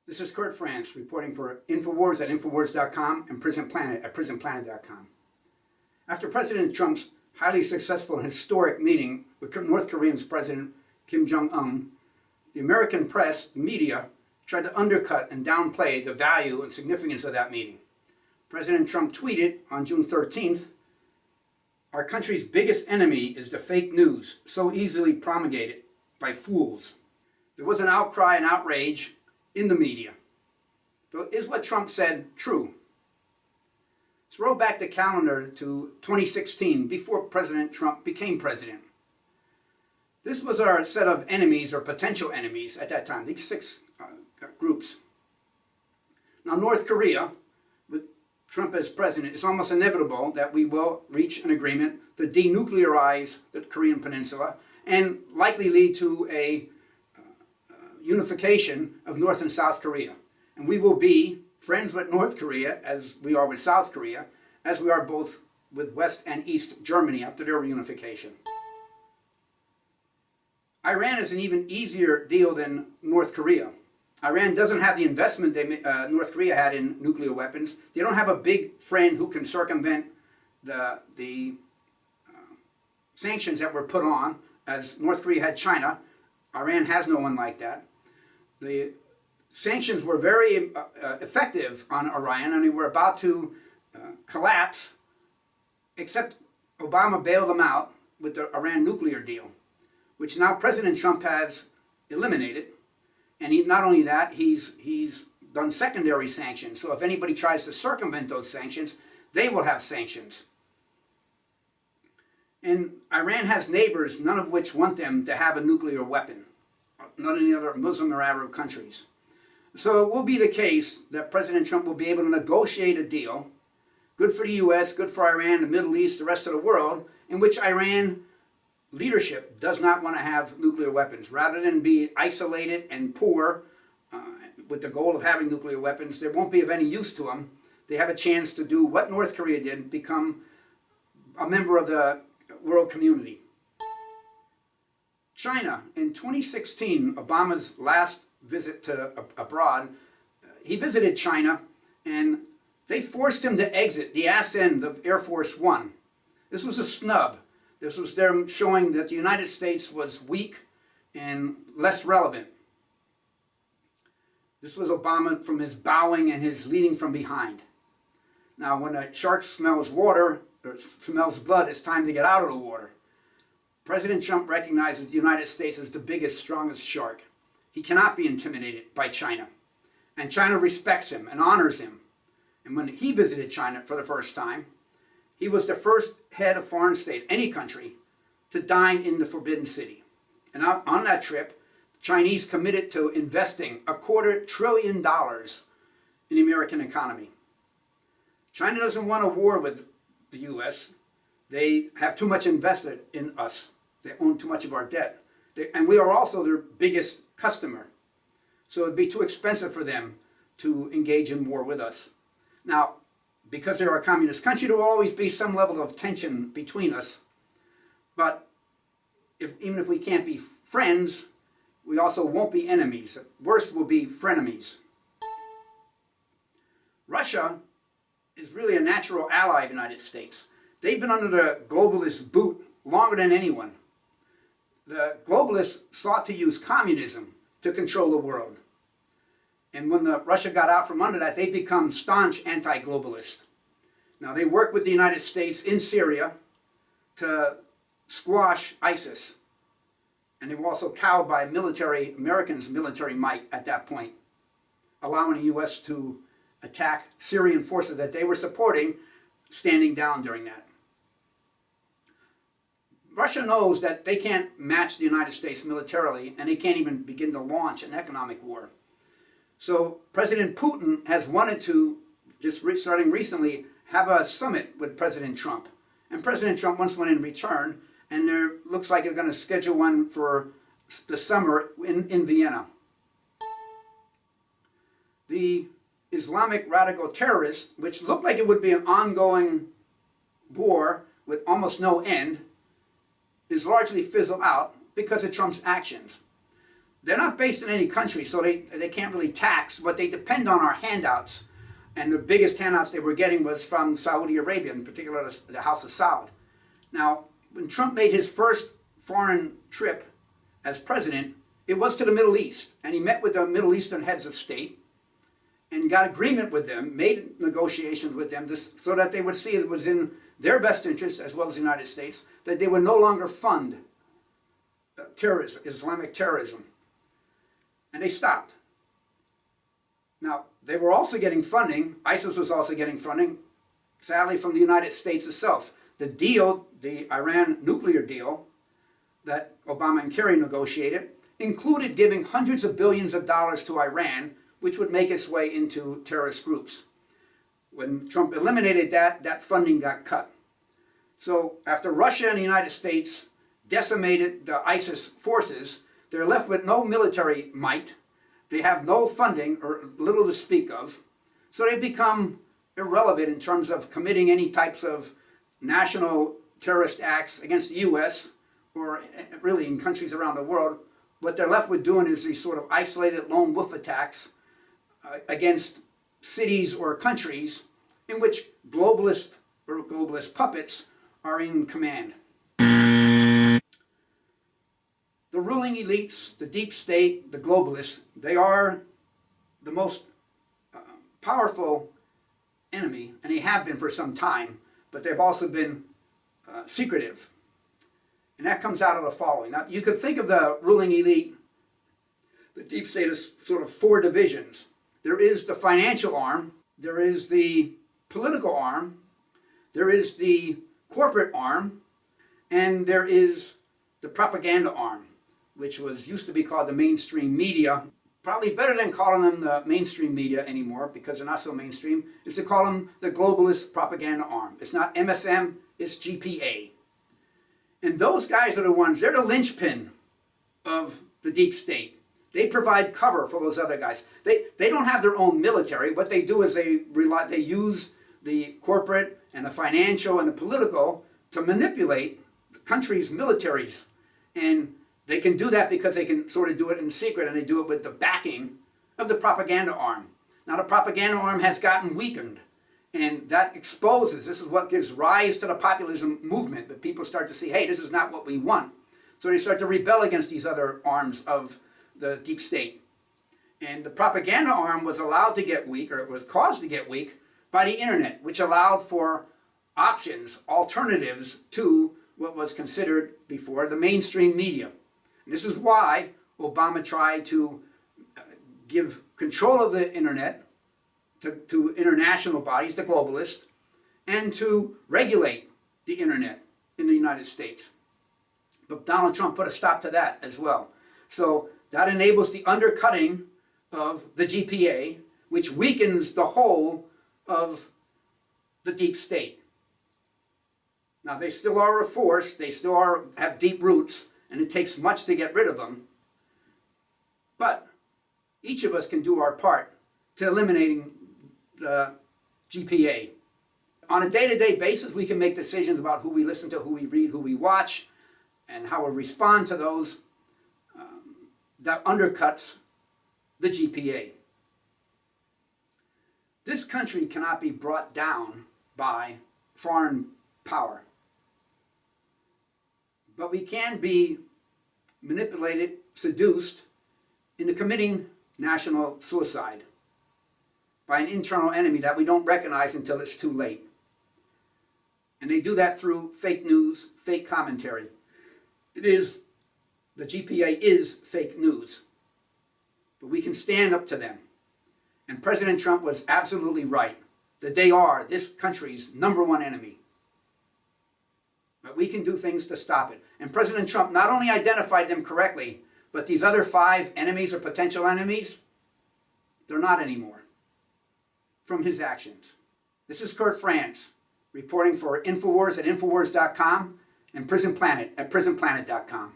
This is Curt Frantz reporting for Infowars at Infowars.com and Prison Planet at PrisonPlanet.com. After President Trump's highly successful and historic meeting with North Korea's President Kim Jong-un, the American press, the media, tried to undercut and downplay the value and significance of that meeting. President Trump tweeted on June 13th, "Our country's biggest enemy is the fake news, so easily promulgated by fools." There was an outcry and outrage in the media. But is what Trump said true? Let's roll back the calendar to 2016, before President Trump became president. This was our set of enemies, or potential enemies at that time, these six groups. Now, North Korea, with Trump as president, it's almost inevitable that we will reach an agreement to denuclearize the Korean Peninsula and likely lead to a unification of North and South Korea. And we will be friends with North Korea as we are with South Korea, as we are both with West and East Germany after their reunification. Iran is an even easier deal than North Korea. Iran doesn't have the investment North Korea had in nuclear weapons. They don't have a big friend who can circumvent the sanctions that were put on, as North Korea had China. Iran has no one like that. The sanctions were very effective on Iran, and they were about to collapse, except Obama bailed them out with the Iran nuclear deal, which now President Trump has eliminated. And not only that, he's done secondary sanctions. So if anybody tries to circumvent those sanctions, they will have sanctions. And Iran has neighbors, none of which want them to have a nuclear weapon. Not any other Muslim or Arab countries. So it will be the case that President Trump will be able to negotiate a deal, good for the U.S., good for Iran, the Middle East, the rest of the world, in which Iran leadership does not want to have nuclear weapons. Rather than be isolated and poor with the goal of having nuclear weapons, they won't be of any use to them. They have a chance to do what North Korea did, become a member of the world community. China, in 2016, Obama's last visit to abroad, he visited China and they forced him to exit the ass end of Air Force One. This was a snub. This was them showing that the United States was weak and less relevant. This was Obama from his bowing and his leading from behind. Now, when a shark smells water, or smells blood, it's time to get out of the water. President Trump recognizes the United States as the biggest, strongest shark. He cannot be intimidated by China. And China respects him and honors him. And when he visited China for the first time, he was the first head of foreign state, any country, to dine in the Forbidden City. And on that trip, the Chinese committed to investing $250 billion in the American economy. China doesn't want a war with the U.S. They have too much invested in us. They own too much of our debt. And we are also their biggest customer. So it'd be too expensive for them to engage in war with us. Now, because they're a communist country, there will always be some level of tension between us. But even if we can't be friends, we also won't be enemies. At worst, we'll be frenemies. Russia is really a natural ally of the United States. They've been under the globalist boot longer than anyone. The globalists sought to use communism to control the world. And when Russia got out from under that, they become staunch anti-globalists. Now, they work with the United States in Syria to squash ISIS. And they were also cowed by Americans' military might at that point, allowing the U.S. to attack Syrian forces that they were supporting, standing down during that. Russia knows that they can't match the United States militarily, and they can't even begin to launch an economic war. So President Putin has wanted to, starting recently, have a summit with President Trump. And President Trump wants one in return, and there looks like they're going to schedule one for the summer in Vienna. The Islamic radical terrorists, which looked like it would be an ongoing war with almost no end, is largely fizzled out because of Trump's actions. they're not based in any country, so they can't really tax, but they depend on our handouts. And the biggest handouts they were getting was from Saudi Arabia, in particular the House of Saud. Now, when Trump made his first foreign trip as president, it was to the Middle East. And he met with the Middle Eastern heads of state and got agreement with them, made negotiations with them so that they would see it was in their best interest, as well as the United States, that they would no longer fund terrorism, Islamic terrorism. And they stopped. Now, they were also getting funding, ISIS was also getting funding, sadly, from the United States itself. The deal, the Iran nuclear deal that Obama and Kerry negotiated, included giving hundreds of billions of dollars to Iran, which would make its way into terrorist groups. When Trump eliminated that, that funding got cut. So after Russia and the United States decimated the ISIS forces, they're left with no military might. They have no funding, or little to speak of. So they become irrelevant in terms of committing any types of national terrorist acts against the U.S. or really in countries around the world. What they're left with doing is these sort of isolated lone wolf attacks against cities or countries in which globalists or globalist puppets are in command. The ruling elites, the deep state, the globalists, they are the most powerful enemy, and they have been for some time, but they've also been secretive. And that comes out of the following. Now, you could think of the ruling elite, the deep state, as sort of four divisions. There is the financial arm, there is the political arm, there is the corporate arm, and there is the propaganda arm, which used to be called the mainstream media. Probably better than calling them the mainstream media anymore, because they're not so mainstream, is to call them the globalist propaganda arm. It's not MSM, it's GPA. And those guys are the ones, they're the linchpin of the deep state. They provide cover for those other guys. They don't have their own military. What they do is they use the corporate and the financial and the political to manipulate the country's militaries. And they can do that because they can sort of do it in secret, and they do it with the backing of the propaganda arm. Now, the propaganda arm has gotten weakened, and that exposes, this is what gives rise to the populism movement, that people start to see, hey, this is not what we want. So they start to rebel against these other arms of the deep state. And the propaganda arm was allowed to get weak, or it was caused to get weak, by the internet, which allowed for options, alternatives to what was considered before the mainstream media. And this is why Obama tried to give control of the internet to international bodies, the globalists, and to regulate the internet in the United States. But Donald Trump put a stop to that as well. So that enables the undercutting of the GPA, which weakens the whole of the deep state. Now, they still are a force, they still have deep roots, and it takes much to get rid of them. But each of us can do our part to eliminating the GPA. On a day-to-day basis, we can make decisions about who we listen to, who we read, who we watch, and how we respond to those. That undercuts the GPA. This country cannot be brought down by foreign power. But we can be manipulated, seduced, into committing national suicide by an internal enemy that we don't recognize until it's too late. And they do that through fake news, fake commentary. The GPA is fake news. But we can stand up to them. And President Trump was absolutely right that they are this country's #1 enemy. But we can do things to stop it. And President Trump not only identified them correctly, but these other 5 enemies or potential enemies, they're not anymore from his actions. This is Curt Frantz reporting for Infowars at Infowars.com and Prison Planet at PrisonPlanet.com.